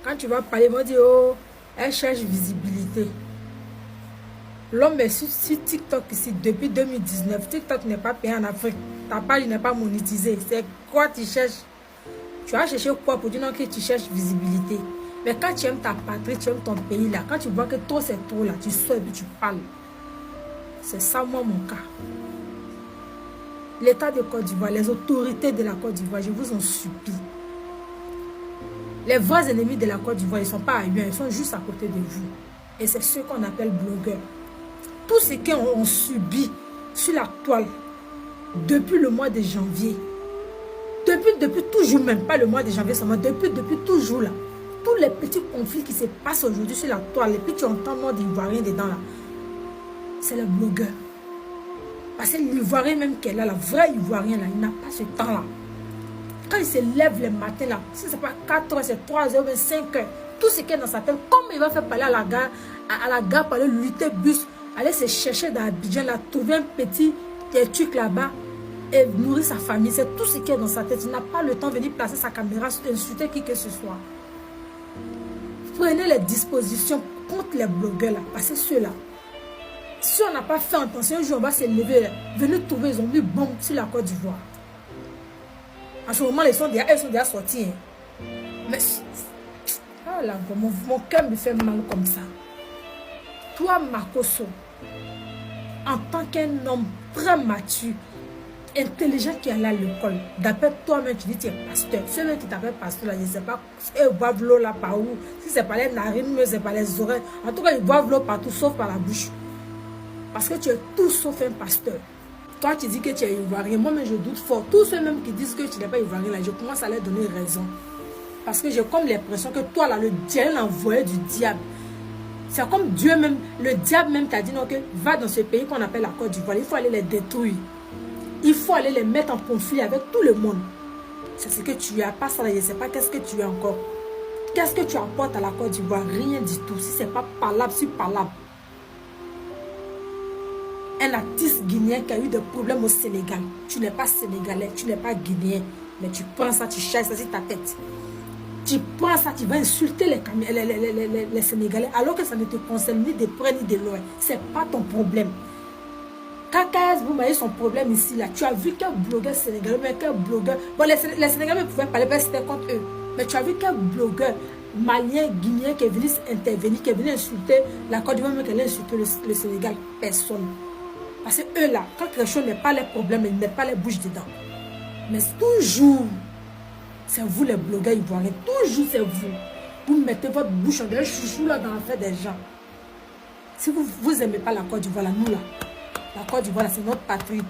Quand tu vas parler, ils vont dire, oh, elle cherche visibilité. L'homme est sur TikTok ici depuis 2019. TikTok n'est pas payé en Afrique. Ta page n'est pas monétisée. C'est quoi tu cherches? Tu vas chercher quoi pour dire non que tu cherches visibilité? Mais quand tu aimes ta patrie, tu aimes ton pays là, quand tu vois que toi c'est trop là, tu sors et puis tu parles. C'est ça moi mon cas. L'État de Côte d'Ivoire, les autorités de la Côte d'Ivoire, je vous en supplie. Les vrais ennemis de la Côte d'Ivoire, ils ne sont pas ailleurs, ils sont juste à côté de vous. Et c'est ceux qu'on appelle blogueurs. Tout ce qu'on subit sur la toile depuis le mois de janvier, depuis toujours même, pas le mois de janvier seulement, depuis toujours là, tous les petits conflits qui se passent aujourd'hui sur la toile, et puis tu entends nom d'Ivoirien dedans là, c'est le blogueur. Parce que l'Ivoirien même qu'elle a, la vraie Ivoirien là, il n'a pas ce temps là. Quand il se lève le matin là, si ce n'est pas 4 heures, c'est 3 heures, 5 heures, tout ce qui est dans sa tête, comme il va faire parler à la gare, pour aller lutter bus, aller se chercher dans Abidjan là, trouver un petit truc là-bas et nourrir sa famille, c'est tout ce qui est dans sa tête. Il n'a pas le temps de venir placer sa caméra, insulter qui que ce soit. Prenez les dispositions contre les blogueurs là, parce que ceux-là, si on n'a pas fait attention, un jour on va se lever, venez trouver, ils ont mis bombe sur la Côte d'Ivoire. En ce moment, ils sont déjà sortis. Hein. Mais, ah là, mon cœur me fait mal comme ça. Toi, Makosso, en tant qu'un homme très mature, intelligent qui est à l'école, d'après toi-même, tu dis que tu es pasteur. Celui qui t'appelle pasteur, là, je ne sais pas, ils boivent l'eau là par où. Si ce n'est pas les narines, mais ce n'est pas les oreilles. En tout cas, ils boivent l'eau partout, sauf par la bouche. Parce que tu es tout sauf un pasteur. Toi, tu dis que tu es ivoirien. Moi-même, je doute fort. Tous ceux-mêmes qui disent que tu n'es pas ivoirien, là, je commence à leur donner raison. Parce que j'ai comme l'impression que toi, là, le diable envoyé du diable. C'est comme Dieu même, le diable même t'a dit, non, que va dans ce pays qu'on appelle la Côte d'Ivoire. Il faut aller les détruire. Il faut aller les mettre en conflit avec tout le monde. C'est ce que tu as. Pas ça, je ne sais pas qu'est-ce que tu as encore. Qu'est-ce que tu apportes à la Côte d'Ivoire? Rien du tout. Si ce n'est pas palabre sur palabre. Un artiste guinéen qui a eu des problèmes au Sénégal. Tu n'es pas sénégalais, tu n'es pas guinéen. Mais tu prends ça, tu cherches ça sur ta tête. Tu prends ça, tu vas insulter les Sénégalais alors que ça ne te concerne ni de près ni de loin. Ce n'est pas ton problème. KKS, vous voyez son problème ici, là. Tu as vu qu'un blogueur sénégalais, mais qu'un blogueur... Bon, les Sénégalais pouvaient parler parce que c'était contre eux. Mais tu as vu qu'un blogueur malien, guinéen qui est venu intervenir, qui est venu insulter la Côte d'Ivoire, mais qui a insulté le Sénégal. Personne. Parce que eux là, quand quelque chose n'est pas les problèmes, ils ne mettent pas les bouches dedans. Mais toujours, c'est vous les blogueurs ivoiriens, toujours c'est vous. Vous mettez votre bouche en un chouchou là dans l'affaire des gens. Si vous n'aimez pas la Côte d'Ivoire, là, nous là, la Côte d'Ivoire, c'est notre patrie.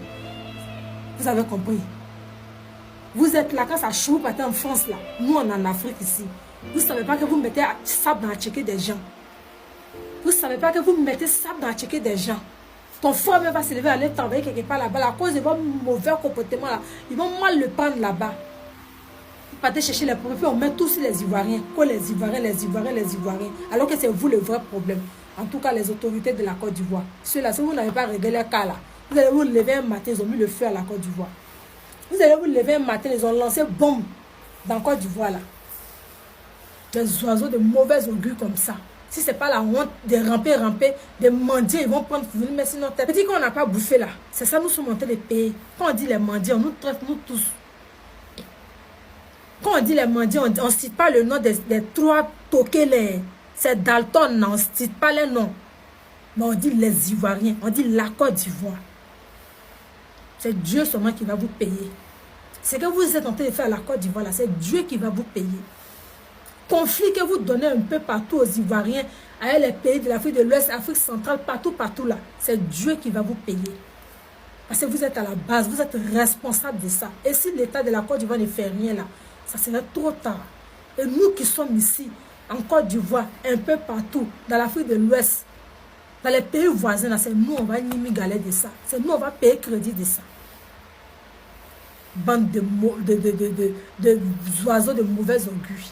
Vous avez compris. Vous êtes là quand ça choue partir en France là. Nous on est en Afrique ici. Vous ne savez pas que vous mettez sable dans la tchéquée des gens. Vous ne savez pas que vous mettez sable dans la tchéquée des gens. Ton frère va se lever, aller travailler quelque part là-bas. À cause de votre mauvais comportement là, ils vont mal le prendre là-bas. Vous partez chercher les profits, on met tous sur les Ivoiriens. Quoi les Ivoiriens, les Ivoiriens, les Ivoiriens. Alors que c'est vous le vrai problème. En tout cas, les autorités de la Côte d'Ivoire. Ceux-là, si vous n'avez pas réglé les cas là, vous allez vous lever un matin, ils ont mis le feu à la Côte d'Ivoire. Vous allez vous lever un matin, ils ont lancé bombe dans la Côte d'Ivoire là. Des oiseaux de mauvaise augure comme ça. Si ce n'est pas la honte de ramper, de mendier, ils vont prendre venir mettre sur notre tête. C'est dit qu'on n'a pas bouffé là. C'est ça, nous sommes en train de payer. Quand on dit les mendiants, on nous traite nous tous. Quand on dit les mendiants, on ne cite pas le nom des 3 toqués. C'est Dalton, non, on ne cite pas les noms. Mais on dit les Ivoiriens, on dit la Côte d'Ivoire. C'est Dieu seulement qui va vous payer. Ce que vous êtes en train de faire à la Côte d'Ivoire, c'est Dieu qui va vous payer. Conflit que vous donnez un peu partout aux Ivoiriens, à les pays de l'Afrique de l'Ouest, Afrique centrale, partout là, c'est Dieu qui va vous payer. Parce que vous êtes à la base, vous êtes responsable de ça. Et si l'État de la Côte d'Ivoire ne fait rien là, ça serait trop tard. Et nous qui sommes ici, en Côte d'Ivoire, un peu partout, dans l'Afrique de l'Ouest, dans les pays voisins, c'est nous, on va galer de ça. C'est nous, on va payer crédit de ça. Bande de oiseaux de mauvaise augure.